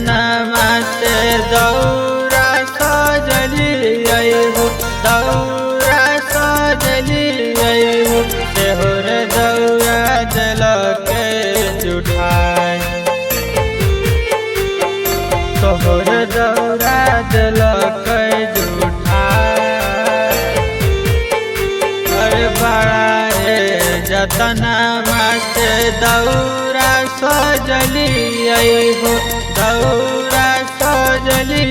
जतनमा से दौरा सजली हो दौरा सजली हो देहुर दौरा जल के जुठाई तोहर दौरा जल के जुठाई अरे बड़ा रे जतनमा से दौरा सजली हो दौरा सजली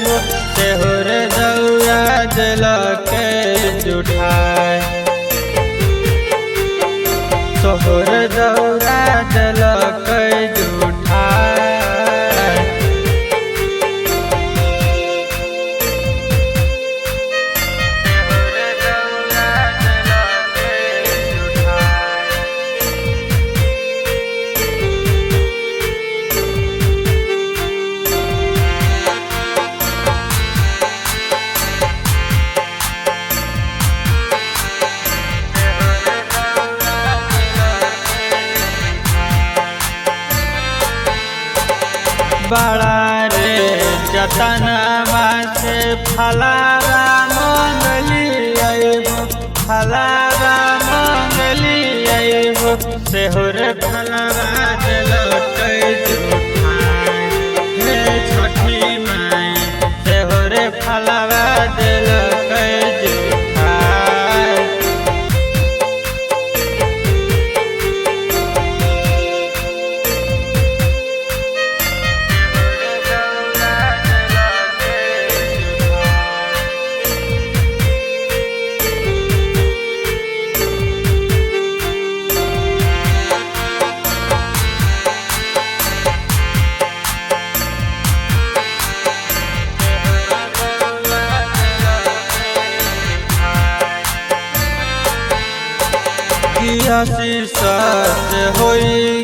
हो तेहुर दौरा जल के जुठाई तोहर दौरा जल के जुठाई बड़ा रे जतनमा से फलावा मंगली हो फलावा मंगली हो सेहुर फलावा जल के जुठाई हे छठी माई सेहुर फलावा जल के जुठाई आशीष होई